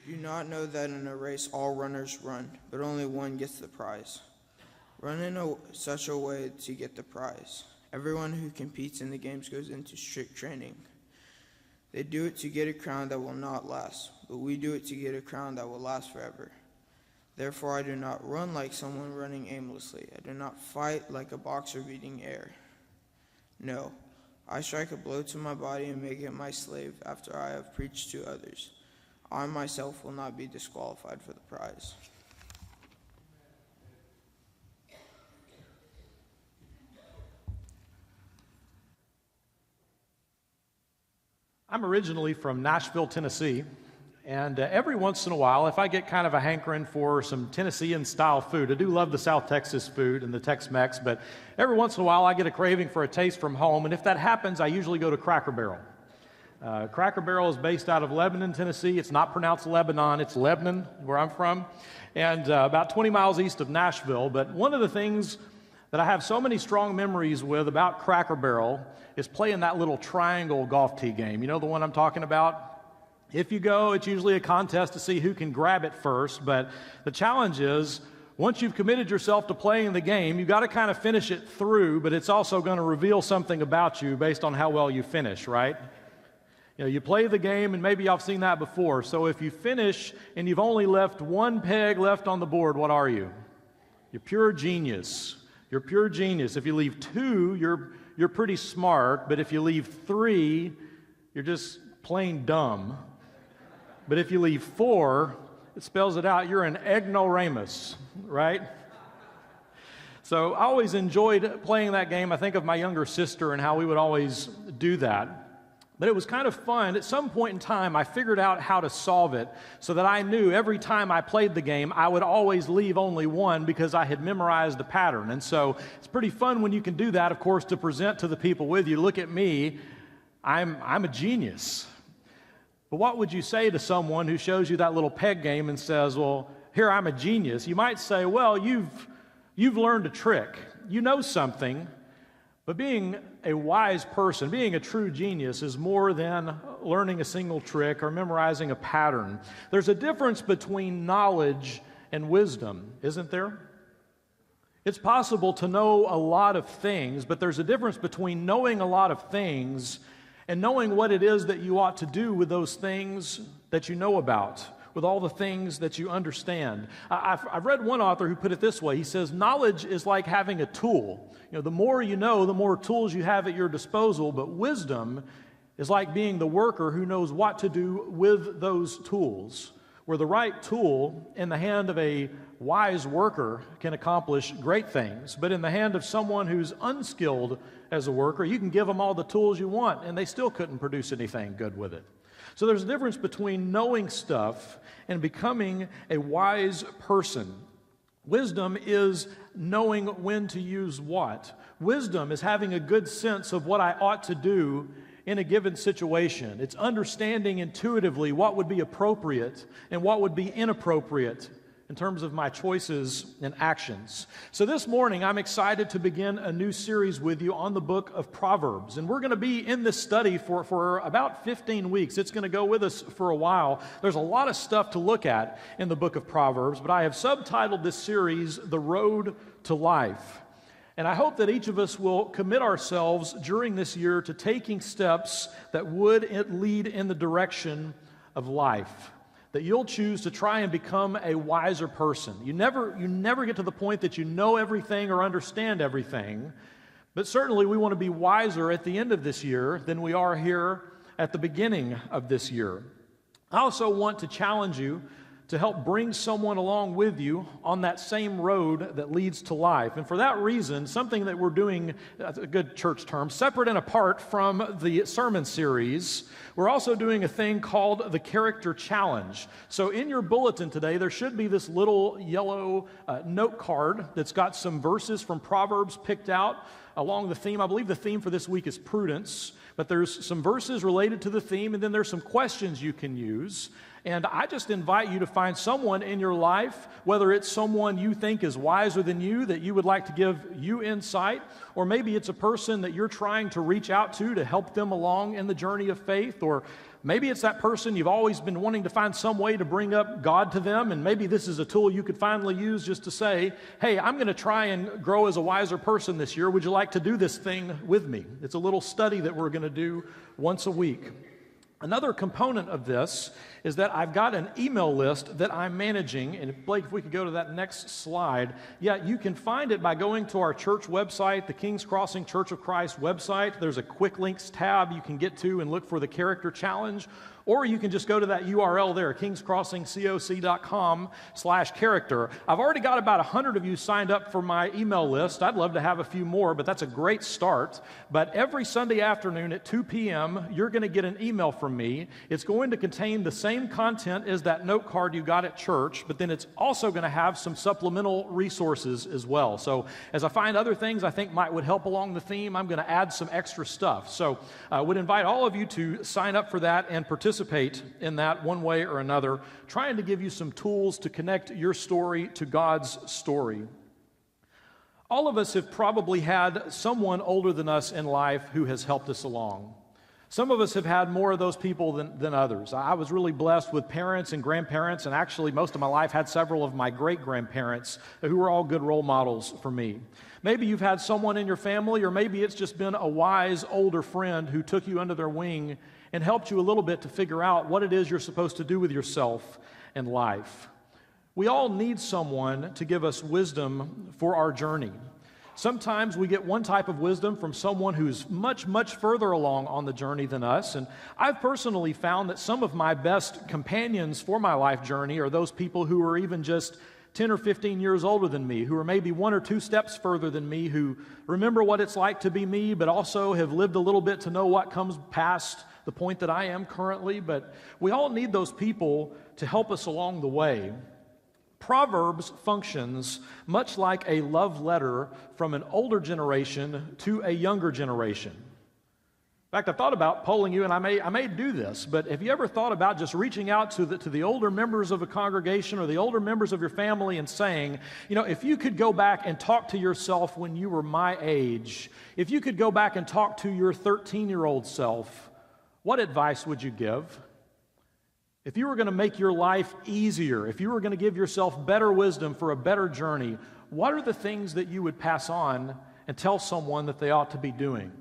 Do you not know that in a race all runners run, but only one gets the prize? Run in such a way to get the prize. Everyone who competes in the games goes into strict training. They do it to get a crown that will not last, but we do it to get a crown that will last forever. Therefore I do not run like someone running aimlessly. I do not fight like a boxer beating air. No, I strike a blow to my body and make it my slave after I have preached to others. I myself will not be disqualified for the prize. I'm originally from Nashville, Tennessee, and every once in a while, if I get kind of a hankering for some Tennessean-style food, I do love the South Texas food and the Tex-Mex, but every once in a while I get a craving for a taste from home, and if that happens, I usually go to Cracker Barrel. Cracker Barrel is based out of Lebanon, Tennessee. It's not pronounced Lebanon, it's Lebanon, where I'm from, and about 20 miles east of Nashville. But one of the things that I have so many strong memories with about Cracker Barrel is playing that little triangle golf tee game. You know the one I'm talking about? If you go, it's usually a contest to see who can grab it first, but the challenge is, once you've committed yourself to playing the game, you've got to kind of finish it through, but it's also going to reveal something about you based on how well you finish, right? You know, you play the game, and maybe y'all have seen that before. So if you finish and you've only left one peg left on the board, what are you? You're pure genius. You're pure genius. If you leave two, you're pretty smart, but if you leave three, you're just plain dumb. But if you leave four, it spells it out, you're an ignoramus, right? So I always enjoyed playing that game. I think of my younger sister and how we would always do that. But it was kind of fun. At some point in time, I figured out how to solve it so that I knew every time I played the game, I would always leave only one because I had memorized the pattern. And so it's pretty fun when you can do that, of course, to present to the people with you. Look at me. I'm a genius. But what would you say to someone who shows you that little peg game and says, well, here, I'm a genius? You might say, well, you've learned a trick. You know something. But being a wise person, being a true genius, is more than learning a single trick or memorizing a pattern. There's a difference between knowledge and wisdom, isn't there? It's possible to know a lot of things, but there's a difference between knowing a lot of things and knowing what it is that you ought to do with those things that you know about, with all the things that you understand. I've read one author who put it this way. He says, knowledge is like having a tool. You know, the more you know, the more tools you have at your disposal, but wisdom is like being the worker who knows what to do with those tools, where the right tool in the hand of a wise worker can accomplish great things, but in the hand of someone who's unskilled as a worker, you can give them all the tools you want, and they still couldn't produce anything good with it. So there's a difference between knowing stuff and becoming a wise person. Wisdom is knowing when to use what. Wisdom is having a good sense of what I ought to do in a given situation. It's understanding intuitively what would be appropriate and what would be inappropriate in terms of my choices and actions. So this morning, I'm excited to begin a new series with you on the book of Proverbs. And we're going to be in this study for about 15 weeks. It's going to go with us for a while. There's a lot of stuff to look at in the book of Proverbs, but I have subtitled this series, The Road to Life. And I hope that each of us will commit ourselves during this year to taking steps that would lead in the direction of life. That you'll choose to try and become a wiser person. You never get to the point that you know everything or understand everything, but certainly we want to be wiser at the end of this year than we are here at the beginning of this year. I also want to challenge you to help bring someone along with you on that same road that leads to life. And for that reason, something that we're doing, a good church term, separate and apart from the sermon series, we're also doing a thing called the Character Challenge. So in your bulletin today, there should be this little yellow note card that's got some verses from Proverbs picked out along the theme. I believe the theme for this week is prudence, but there's some verses related to the theme, and then there's some questions you can use. And I just invite you to find someone in your life, whether it's someone you think is wiser than you, that you would like to give you insight, or maybe it's a person that you're trying to reach out to help them along in the journey of faith, or maybe it's that person you've always been wanting to find some way to bring up God to them, and maybe this is a tool you could finally use just to say, hey, I'm going to try and grow as a wiser person this year. Would you like to do this thing with me? It's a little study that we're going to do once a week. Another component of this is that I've got an email list that I'm managing, and Blake, if we could go to that next slide. Yeah, you can find it by going to our church website, the King's Crossing Church of Christ website. There's a quick links tab you can get to and look for the character challenge, or you can just go to that URL there, kingscrossingcoc.com/character. I've already got about 100 of you signed up for my email list. I'd love to have a few more, but that's a great start. But every Sunday afternoon at 2 p.m., you're going to get an email from me. It's going to contain the same content as that note card you got at church, but then it's also going to have some supplemental resources as well. So as I find other things I think would help along the theme, I'm going to add some extra stuff. So I would invite all of you to sign up for that and participate in that one way or another, trying to give you some tools to connect your story to God's story. All of us have probably had someone older than us in life who has helped us along. Some of us have had more of those people than others. I was really blessed with parents and grandparents, and actually most of my life had several of my great-grandparents who were all good role models for me. Maybe you've had someone in your family, or maybe it's just been a wise older friend who took you under their wing and helped you a little bit to figure out what it is you're supposed to do with yourself in life. We all need someone to give us wisdom for our journey. Sometimes we get one type of wisdom from someone who's much, much further along on the journey than us. And I've personally found that some of my best companions for my life journey are those people who are even just 10 or 15 years older than me, who are maybe 1 or 2 steps further than me, who remember what it's like to be me, but also have lived a little bit to know what comes past the point that I am currently. But we all need those people to help us along the way. Proverbs functions much like a love letter from an older generation to a younger generation. In fact, I thought about polling you, and I may do this, but have you ever thought about just reaching out to the older members of a congregation or the older members of your family and saying, you know, if you could go back and talk to yourself when you were my age, if you could go back and talk to your 13-year-old self, what advice would you give? If you were going to make your life easier, if you were going to give yourself better wisdom for a better journey, what are the things that you would pass on and tell someone that they ought to be doing?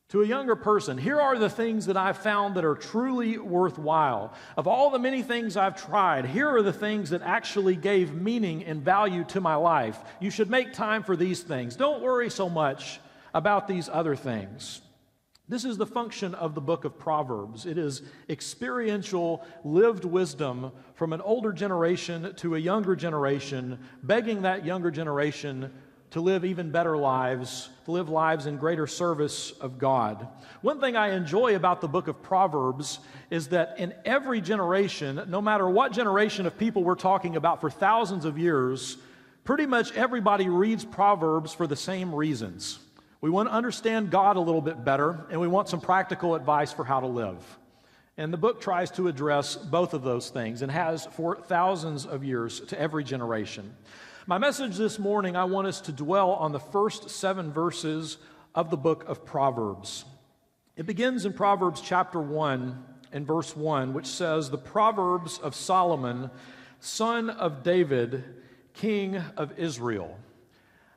To a younger person, here are the things that I've found that are truly worthwhile. Of all the many things I've tried, here are the things that actually gave meaning and value to my life. You should make time for these things. Don't worry so much about these other things. This is the function of the book of Proverbs. It is experiential, lived wisdom from an older generation to a younger generation, begging that younger generation to live even better lives, to live lives in greater service of God. One thing I enjoy about the book of Proverbs is that in every generation, no matter what generation of people we're talking about for thousands of years, pretty much everybody reads Proverbs for the same reasons. We want to understand God a little bit better, and we want some practical advice for how to live. And the book tries to address both of those things and has for thousands of years to every generation. My message this morning, I want us to dwell on the first 7 verses of the book of Proverbs. It begins in Proverbs chapter 1 and verse 1, which says, "The Proverbs of Solomon, son of David, king of Israel."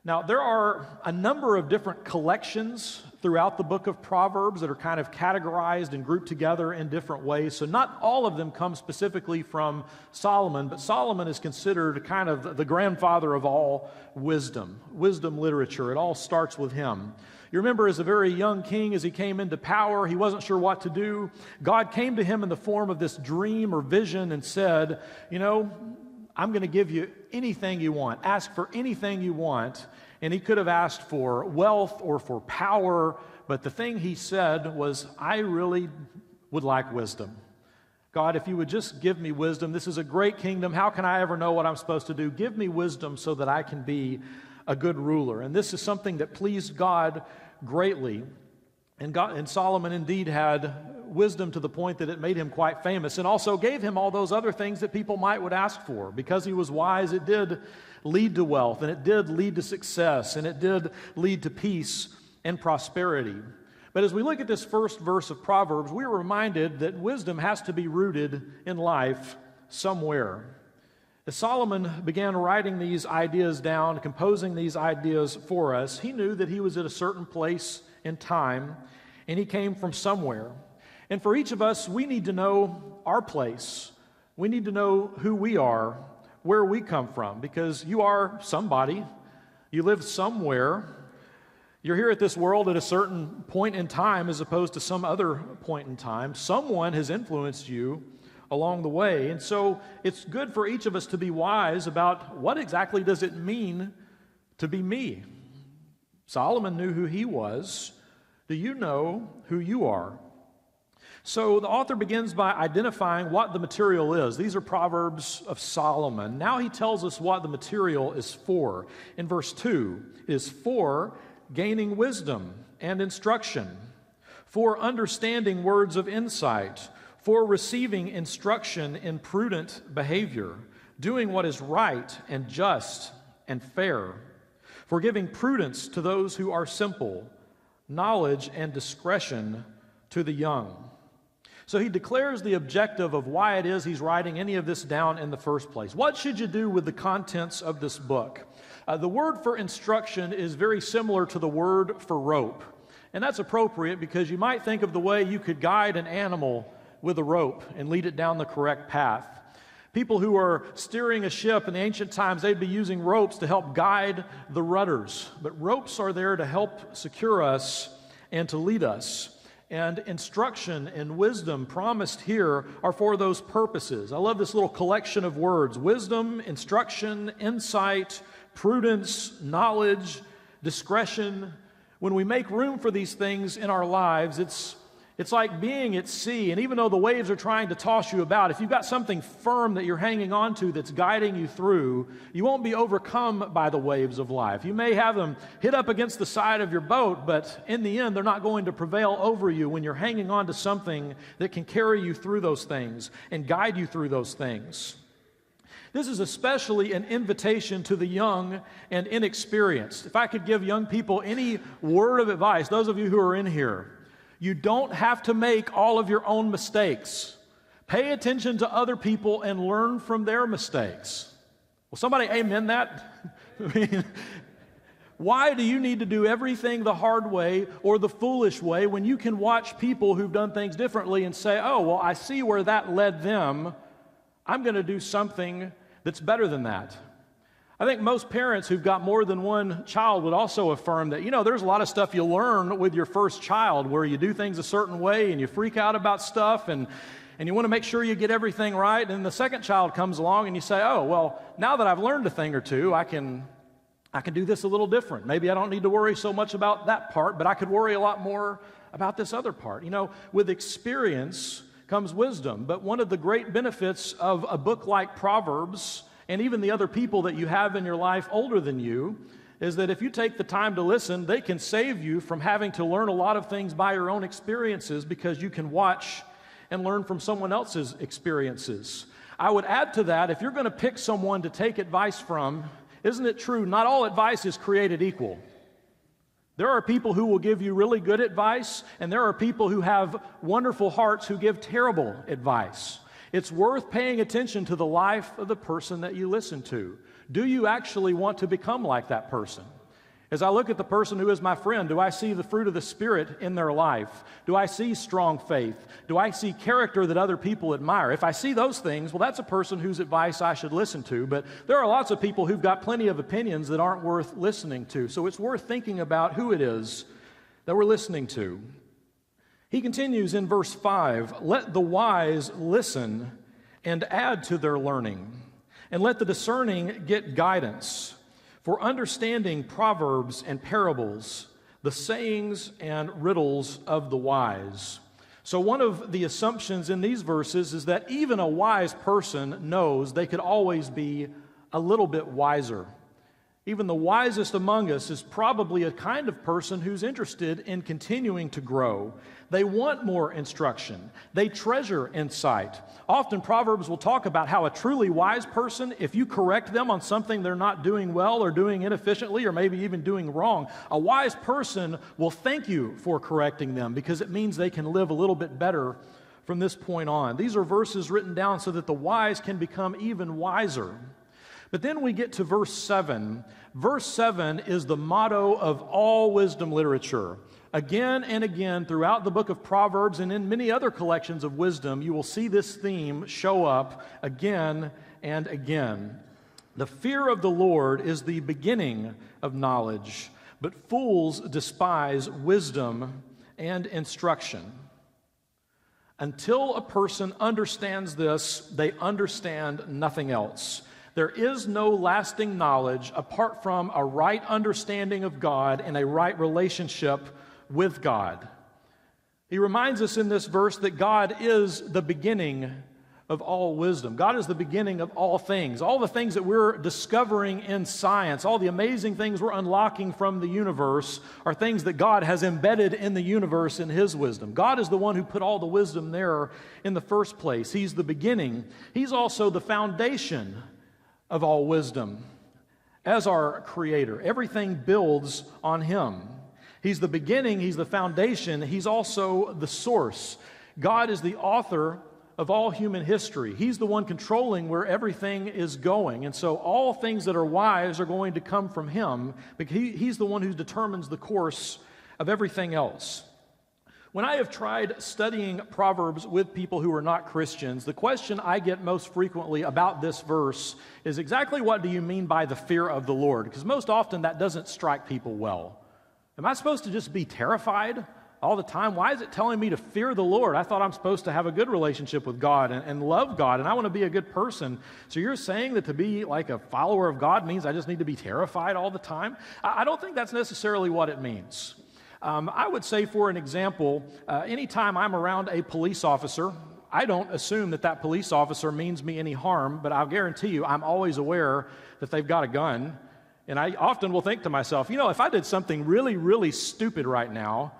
Now, there are a number of different collections throughout the book of Proverbs that are kind of categorized and grouped together in different ways. So not all of them come specifically from Solomon, but Solomon is considered kind of the grandfather of all wisdom literature. It all starts with him. You remember as a very young king, as he came into power, he wasn't sure what to do. God came to him in the form of this dream or vision and said, you know, I'm going to give you anything you want. Ask for anything you want. And he could have asked for wealth or for power, but the thing he said was, I really would like wisdom. God, if you would just give me wisdom. This is a great kingdom. How can I ever know what I'm supposed to do? Give me wisdom so that I can be a good ruler. And this is something that pleased God greatly. And Solomon indeed had wisdom to the point that it made him quite famous, and also gave him all those other things that people would ask for. Because he was wise, it did lead to wealth, and it did lead to success, and it did lead to peace and prosperity. But as we look at this first verse of Proverbs, we are reminded that wisdom has to be rooted in life somewhere. As Solomon began writing these ideas down, composing these ideas for us, he knew that he was at a certain place in time, and he came from somewhere. And for each of us, we need to know our place. We need to know who we are, where we come from, because you are somebody. You live somewhere. You're here at this world at a certain point in time as opposed to some other point in time. Someone has influenced you along the way. And so it's good for each of us to be wise about what exactly does it mean to be me. Solomon knew who he was. Do you know who you are? So the author begins by identifying what the material is. These are Proverbs of Solomon. Now he tells us what the material is for. In verse 2, it is for gaining wisdom and instruction, for understanding words of insight, for receiving instruction in prudent behavior, doing what is right and just and fair, for giving prudence to those who are simple, knowledge and discretion to the young. So he declares the objective of why it is he's writing any of this down in the first place. What should you do with the contents of this book? The word for instruction is very similar to the word for rope. And that's appropriate because you might think of the way you could guide an animal with a rope and lead it down the correct path. People who are steering a ship in the ancient times, they'd be using ropes to help guide the rudders. But ropes are there to help secure us and to lead us. And instruction and wisdom promised here are for those purposes. I love this little collection of words: wisdom, instruction, insight, prudence, knowledge, discretion. When we make room for these things in our lives, it's like being at sea, and even though the waves are trying to toss you about, if you've got something firm that you're hanging on to that's guiding you through, you won't be overcome by the waves of life. You may have them hit up against the side of your boat, but in the end, they're not going to prevail over you when you're hanging on to something that can carry you through those things and guide you through those things. This is especially an invitation to the young and inexperienced. If I could give young people any word of advice, those of you who are in here, you don't have to make all of your own mistakes. Pay attention to other people and learn from their mistakes. Will somebody amen that? I mean, why do you need to do everything the hard way or the foolish way when you can watch people who've done things differently and say, oh, well, I see where that led them. I'm going to do something that's better than that. I think most parents who've got more than one child would also affirm that, there's a lot of stuff you learn with your first child where you do things a certain way and you freak out about stuff and you want to make sure you get everything right. And the second child comes along and you say, oh, well, now that I've learned a thing or two, I can do this a little different. Maybe I don't need to worry so much about that part, but I could worry a lot more about this other part. With experience comes wisdom. But one of the great benefits of a book like Proverbs, and even the other people that you have in your life older than you, is that if you take the time to listen, they can save you from having to learn a lot of things by your own experiences because you can watch and learn from someone else's experiences. I would add to that, if you're going to pick someone to take advice from, isn't it true, not all advice is created equal. There are people who will give you really good advice, and there are people who have wonderful hearts who give terrible advice. It's worth paying attention to the life of the person that you listen to. Do you actually want to become like that person? As I look at the person who is my friend, do I see the fruit of the Spirit in their life? Do I see strong faith? Do I see character that other people admire? If I see those things, well, that's a person whose advice I should listen to. But there are lots of people who've got plenty of opinions that aren't worth listening to. So it's worth thinking about who it is that we're listening to. He continues in verse 5, let the wise listen and add to their learning, and let the discerning get guidance. For understanding proverbs and parables, the sayings and riddles of the wise. So one of the assumptions in these verses is that even a wise person knows they could always be a little bit wiser. Even the wisest among us is probably a kind of person who's interested in continuing to grow. They want more instruction. They treasure insight. Often Proverbs will talk about how a truly wise person, if you correct them on something they're not doing well or doing inefficiently or maybe even doing wrong, a wise person will thank you for correcting them because it means they can live a little bit better from this point on. These are verses written down so that the wise can become even wiser. But then we get to verse 7. Verse 7 is the motto of all wisdom literature. Again and again throughout the book of Proverbs and in many other collections of wisdom, you will see this theme show up again and again. The fear of the Lord is the beginning of knowledge, but fools despise wisdom and instruction. Until a person understands this, they understand nothing else. There is no lasting knowledge apart from a right understanding of God and a right relationship with God. He reminds us in this verse that God is the beginning of all wisdom. God is the beginning of all things. All the things that we're discovering in science, all the amazing things we're unlocking from the universe are things that God has embedded in the universe in His wisdom. God is the one who put all the wisdom there in the first place. He's the beginning. He's also the foundation of all wisdom. As our Creator, everything builds on Him. He's the beginning, He's the foundation, He's also the source. God is the author of all human history. He's the one controlling where everything is going. And so all things that are wise are going to come from Him, because He's the one who determines the course of everything else. When I have tried studying Proverbs with people who are not Christians, the question I get most frequently about this verse is exactly what do you mean by the fear of the Lord? Because most often that doesn't strike people well. Am I supposed to just be terrified all the time? Why is it telling me to fear the Lord? I thought I'm supposed to have a good relationship with God and love God, and I want to be a good person. So you're saying that to be like a follower of God means I just need to be terrified all the time? I don't think that's necessarily what it means. I would say, for an example, anytime I'm around a police officer, I don't assume that that police officer means me any harm, but I'll guarantee you I'm always aware that they've got a gun. And I often will think to myself, if I did something really, really stupid right now,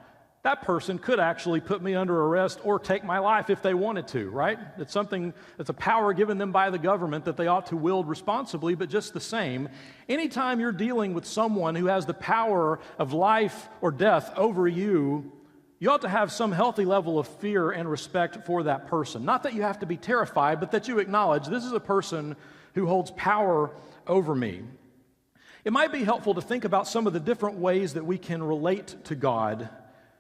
that person could actually put me under arrest or take my life if they wanted to, right? It's something that's a power given them by the government that they ought to wield responsibly, but just the same, anytime you're dealing with someone who has the power of life or death over you, you ought to have some healthy level of fear and respect for that person. Not that you have to be terrified, but that you acknowledge this is a person who holds power over me. It might be helpful to think about some of the different ways that we can relate to God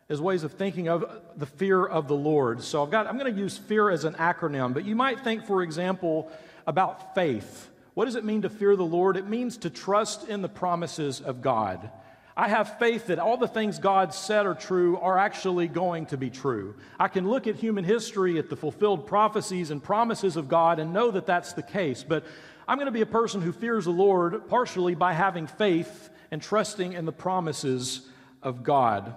as ways of thinking of the fear of the Lord. So I'm going to use fear as an acronym, but you might think, for example, about faith. What does it mean to fear the Lord? It means to trust in the promises of God. I have faith that all the things God said are true are actually going to be true. I can look at human history, at the fulfilled prophecies and promises of God, and know that that's the case. But I'm going to be a person who fears the Lord partially by having faith and trusting in the promises of God.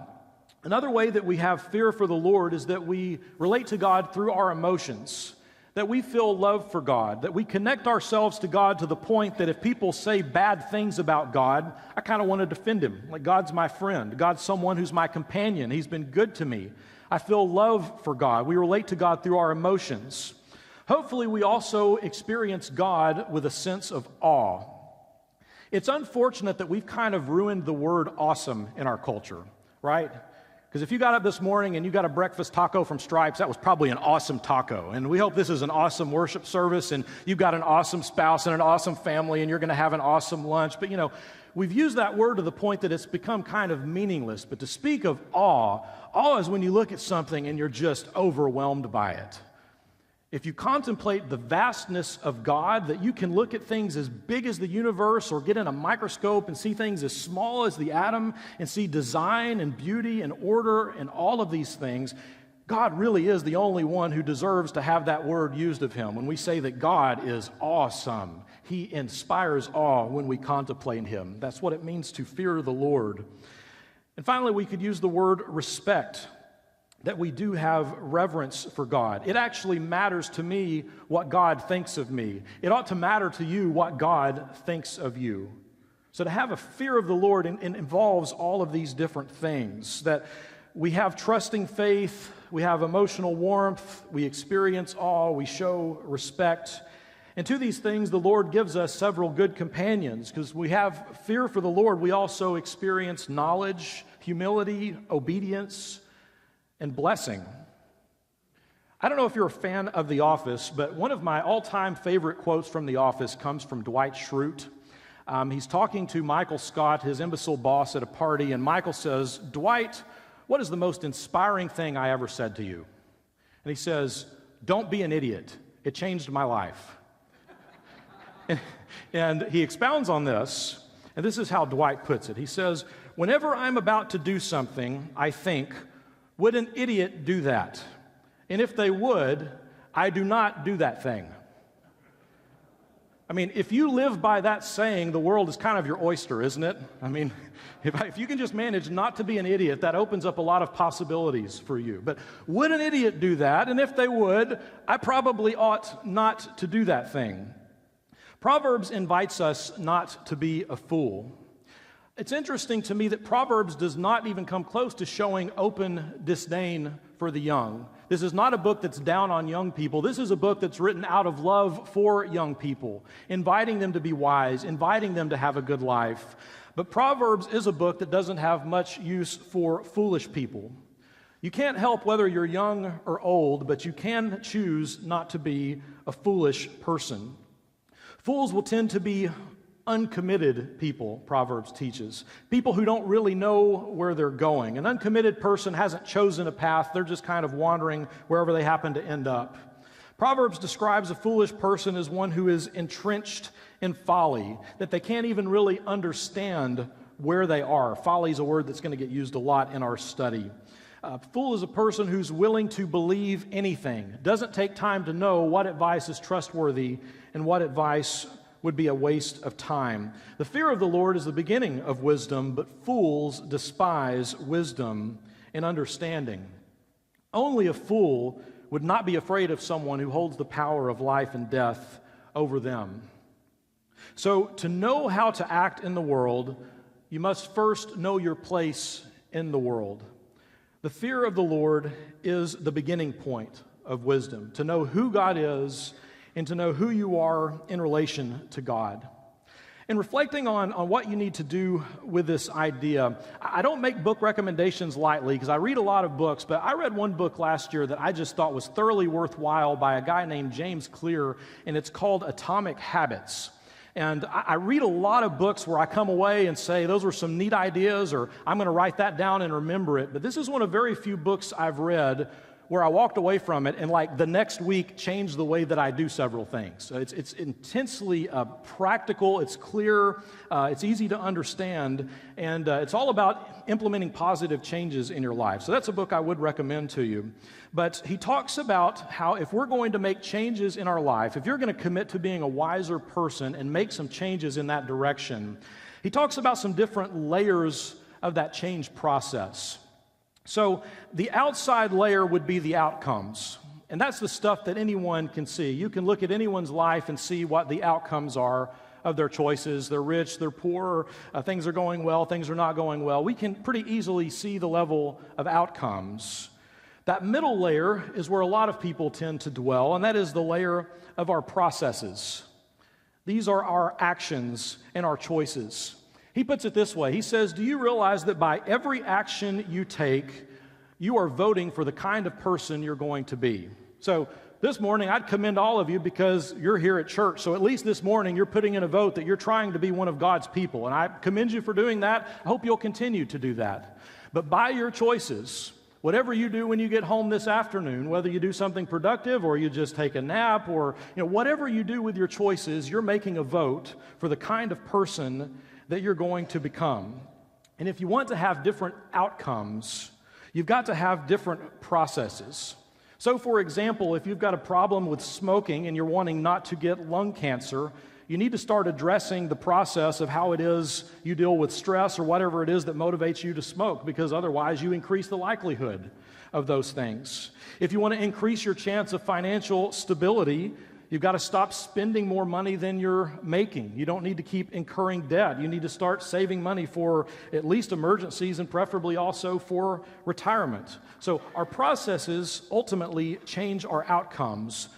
Another way that we have fear for the Lord is that we relate to God through our emotions, that we feel love for God, that we connect ourselves to God to the point that if people say bad things about God, I kind of want to defend Him. Like, God's my friend. God's someone who's my companion. He's been good to me. I feel love for God. We relate to God through our emotions. Hopefully, we also experience God with a sense of awe. It's unfortunate that we've kind of ruined the word awesome in our culture, right? Because if you got up this morning and you got a breakfast taco from Stripes, that was probably an awesome taco. And we hope this is an awesome worship service and you've got an awesome spouse and an awesome family and you're going to have an awesome lunch. But we've used that word to the point that it's become kind of meaningless. But to speak of awe is when you look at something and you're just overwhelmed by it. If you contemplate the vastness of God, that you can look at things as big as the universe or get in a microscope and see things as small as the atom and see design and beauty and order and all of these things, God really is the only one who deserves to have that word used of Him. When we say that God is awesome, He inspires awe when we contemplate Him. That's what it means to fear the Lord. And finally, we could use the word respect. That we do have reverence for God. It actually matters to me what God thinks of me. It ought to matter to you what God thinks of you. So to have a fear of the Lord involves all of these different things, that we have trusting faith, we have emotional warmth, we experience awe, we show respect. And to these things, the Lord gives us several good companions. Because we have fear for the Lord, we also experience knowledge, humility, obedience, and blessing. I don't know if you're a fan of The Office, but one of my all-time favorite quotes from The Office comes from Dwight Schrute. He's talking to Michael Scott, his imbecile boss, at a party, and Michael says, "Dwight, what is the most inspiring thing I ever said to you?" And he says, "Don't be an idiot. It changed my life." And he expounds on this, and this is how Dwight puts it. He says, "Whenever I'm about to do something, I think, would an idiot do that? And if they would, I do not do that thing." I mean, if you live by that saying, the world is kind of your oyster, isn't it? I mean, if you can just manage not to be an idiot, that opens up a lot of possibilities for you. But would an idiot do that? And if they would, I probably ought not to do that thing. Proverbs invites us not to be a fool. It's interesting to me that Proverbs does not even come close to showing open disdain for the young. This is not a book that's down on young people. This is a book that's written out of love for young people, inviting them to be wise, inviting them to have a good life. But Proverbs is a book that doesn't have much use for foolish people. You can't help whether you're young or old, but you can choose not to be a foolish person. Fools will tend to be uncommitted people, Proverbs teaches. People who don't really know where they're going. An uncommitted person hasn't chosen a path. They're just kind of wandering wherever they happen to end up. Proverbs describes a foolish person as one who is entrenched in folly, that they can't even really understand where they are. Folly is a word that's going to get used a lot in our study. Fool is a person who's willing to believe anything, doesn't take time to know what advice is trustworthy and what advice would be a waste of time. The fear of the Lord is the beginning of wisdom, but fools despise wisdom and understanding. Only a fool would not be afraid of someone who holds the power of life and death over them. So, to know how to act in the world, you must first know your place in the world. The fear of the Lord is the beginning point of wisdom, to know who God is and to know who you are in relation to God. In reflecting on what you need to do with this idea, I don't make book recommendations lightly because I read a lot of books, but I read one book last year that I just thought was thoroughly worthwhile by a guy named James Clear, and it's called Atomic Habits. And I read a lot of books where I come away and say, those were some neat ideas, or I'm going to write that down and remember it. But this is one of very few books I've read where I walked away from it and like the next week changed the way that I do several things. So it's intensely practical, it's clear, it's easy to understand, and it's all about implementing positive changes in your life. So that's a book I would recommend to you. But he talks about how if we're going to make changes in our life, if you're going to commit to being a wiser person and make some changes in that direction, he talks about some different layers of that change process. So the outside layer would be the outcomes, and that's the stuff that anyone can see. You can look at anyone's life and see what the outcomes are of their choices. They're rich, they're poor, things are going well, things are not going well. We can pretty easily see the level of outcomes. That middle layer is where a lot of people tend to dwell, and that is the layer of our processes. These are our actions and our choices. He puts it this way. He says, do you realize that by every action you take, you are voting for the kind of person you're going to be? So this morning, I'd commend all of you because you're here at church. So at least this morning, you're putting in a vote that you're trying to be one of God's people. And I commend you for doing that. I hope you'll continue to do that. But by your choices, whatever you do when you get home this afternoon, whether you do something productive or you just take a nap or whatever you do with your choices, you're making a vote for the kind of person that you're going to become. And if you want to have different outcomes, you've got to have different processes. So, for example, if you've got a problem with smoking and you're wanting not to get lung cancer, you need to start addressing the process of how it is you deal with stress or whatever it is that motivates you to smoke, because otherwise you increase the likelihood of those things. If you want to increase your chance of financial stability, You've got to stop spending more money than you're making. You don't need to keep incurring debt. You need to start saving money for at least emergencies and preferably also for retirement. So our processes ultimately change our outcomes.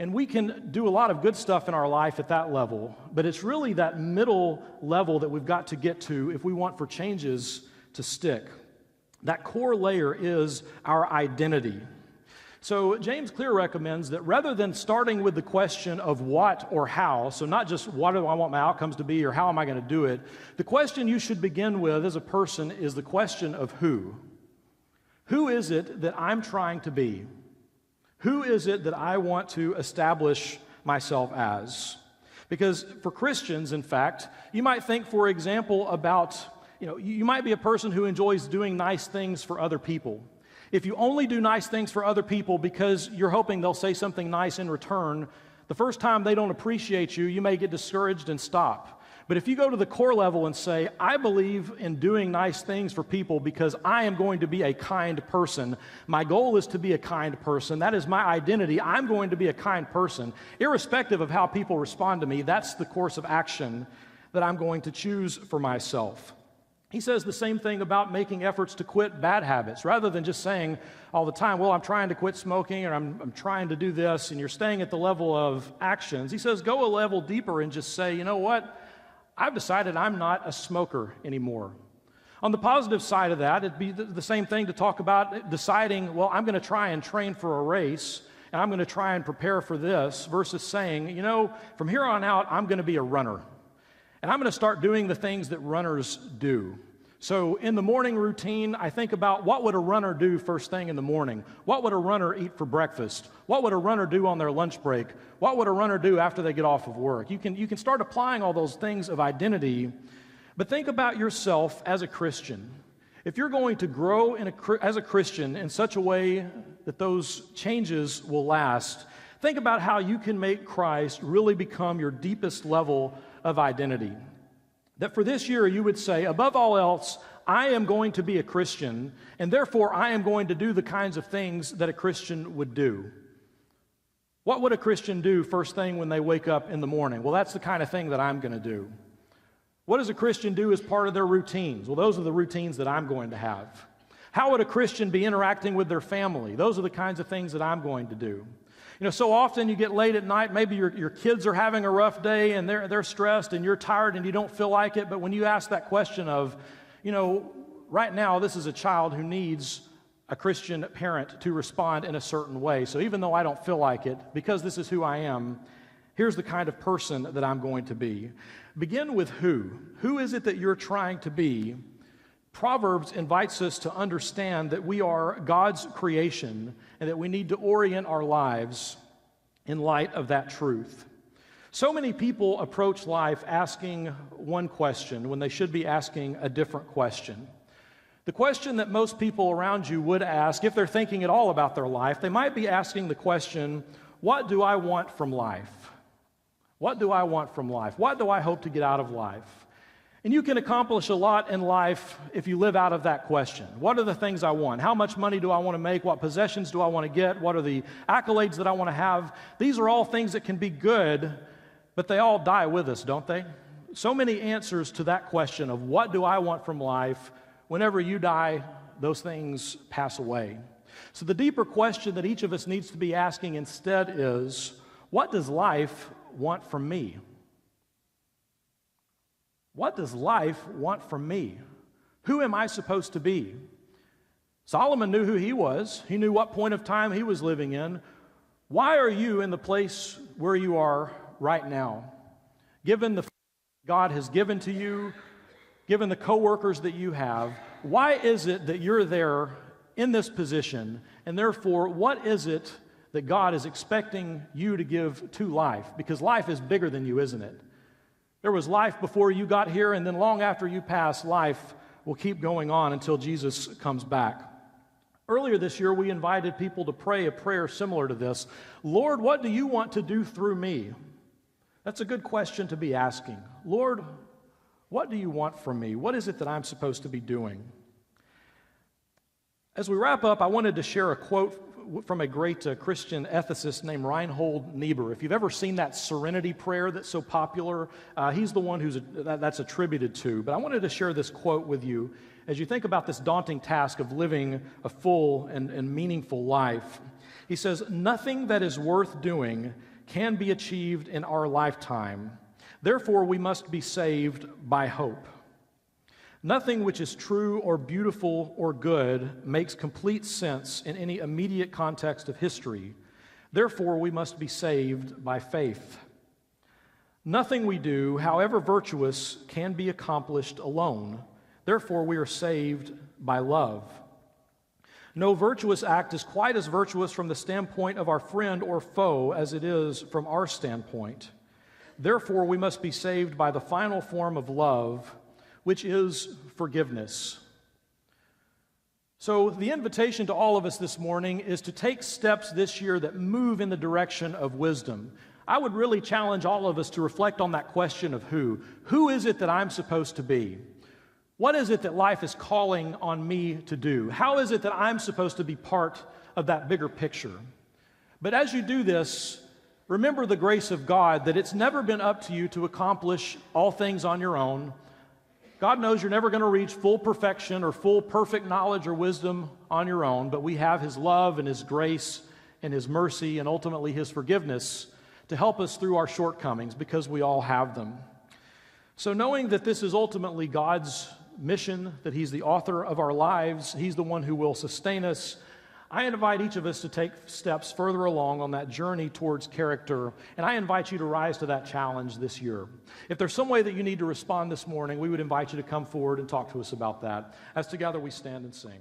And we can do a lot of good stuff in our life at that level, but it's really that middle level that we've got to get to if we want for changes to stick. That core layer is our identity. So James Clear recommends that rather than starting with the question of what or how, so not just what do I want my outcomes to be or how am I going to do it, the question you should begin with as a person is the question of who. Who is it that I'm trying to be? Who is it that I want to establish myself as? Because for Christians, in fact, you might think, for example, about, you might be a person who enjoys doing nice things for other people. If you only do nice things for other people because you're hoping they'll say something nice in return, the first time they don't appreciate you, you may get discouraged and stop. But if you go to the core level and say, I believe in doing nice things for people because I am going to be a kind person. My goal is to be a kind person. That is my identity. I'm going to be a kind person. Irrespective of how people respond to me, that's the course of action that I'm going to choose for myself. He says the same thing about making efforts to quit bad habits. Rather than just saying all the time, well, I'm trying to quit smoking or I'm trying to do this, and you're staying at the level of actions. He says go a level deeper and just say, you know what? I've decided I'm not a smoker anymore. On the positive side of that, it'd be the same thing to talk about deciding, well, I'm going to try and train for a race, and I'm going to try and prepare for this, versus saying, from here on out, I'm going to be a runner. And I'm going to start doing the things that runners do. So in the morning routine, I think about what would a runner do first thing in the morning? What would a runner eat for breakfast? What would a runner do on their lunch break? What would a runner do after they get off of work? You can start applying all those things of identity, but think about yourself as a Christian. If you're going to grow as a Christian in such a way that those changes will last, think about how you can make Christ really become your deepest level of identity. That for this year you would say, above all else, I am going to be a Christian, and therefore I am going to do the kinds of things that a Christian would do. What would a Christian do first thing when they wake up in the morning? Well, that's the kind of thing that I'm going to do. What does a Christian do as part of their routines? Well, those are the routines that I'm going to have. How would a Christian be interacting with their family? Those are the kinds of things that I'm going to do. So often you get late at night, maybe your kids are having a rough day and they're stressed and you're tired and you don't feel like it, but when you ask that question of, right now this is a child who needs a Christian parent to respond in a certain way. So even though I don't feel like it, because this is who I am, here's the kind of person that I'm going to be. Begin with who. Who is it that you're trying to be? Proverbs invites us to understand that we are God's creation and that we need to orient our lives in light of that truth. So many people approach life asking one question when they should be asking a different question. The question that most people around you would ask, if they're thinking at all about their life, they might be asking the question, what do I want from life? What do I want from life? What do I hope to get out of life? And you can accomplish a lot in life if you live out of that question. What are the things I want? How much money do I want to make? What possessions do I want to get? What are the accolades that I want to have? These are all things that can be good, but they all die with us, don't they? So many answers to that question of what do I want from life. Whenever you die, those things pass away. So the deeper question that each of us needs to be asking instead is, what does life want from me? What does life want from me? Who am I supposed to be? Solomon knew who he was. He knew what point of time he was living in. Why are you in the place where you are right now? Given the God has given to you, given the coworkers that you have, why is it that you're there in this position? And therefore, what is it that God is expecting you to give to life? Because life is bigger than you, isn't it? There was life before you got here, and then long after you pass, life will keep going on until Jesus comes back. Earlier this year, we invited people to pray a prayer similar to this. Lord, what do you want to do through me? That's a good question to be asking. Lord, what do you want from me? What is it that I'm supposed to be doing? As we wrap up, I wanted to share a quote from a great Christian ethicist named Reinhold Niebuhr. If you've ever seen that serenity prayer that's so popular, he's the one that's attributed to. But I wanted to share this quote with you as you think about this daunting task of living a full and meaningful life. He says, "Nothing that is worth doing can be achieved in our lifetime. Therefore, we must be saved by hope. Nothing which is true or beautiful or good makes complete sense in any immediate context of history. Therefore, we must be saved by faith. Nothing we do, however virtuous, can be accomplished alone. Therefore, we are saved by love. No virtuous act is quite as virtuous from the standpoint of our friend or foe as it is from our standpoint. Therefore, we must be saved by the final form of love, which is forgiveness." So the invitation to all of us this morning is to take steps this year that move in the direction of wisdom. I would really challenge all of us to reflect on that question of who. Who is it that I'm supposed to be? What is it that life is calling on me to do? How is it that I'm supposed to be part of that bigger picture? But as you do this, remember the grace of God, that it's never been up to you to accomplish all things on your own. God knows you're never going to reach full perfection or full perfect knowledge or wisdom on your own, but we have His love and His grace and His mercy and ultimately His forgiveness to help us through our shortcomings, because we all have them. So knowing that this is ultimately God's mission, that He's the author of our lives, He's the one who will sustain us, I invite each of us to take steps further along on that journey towards character, and I invite you to rise to that challenge this year. If there's some way that you need to respond this morning, we would invite you to come forward and talk to us about that as together we stand and sing.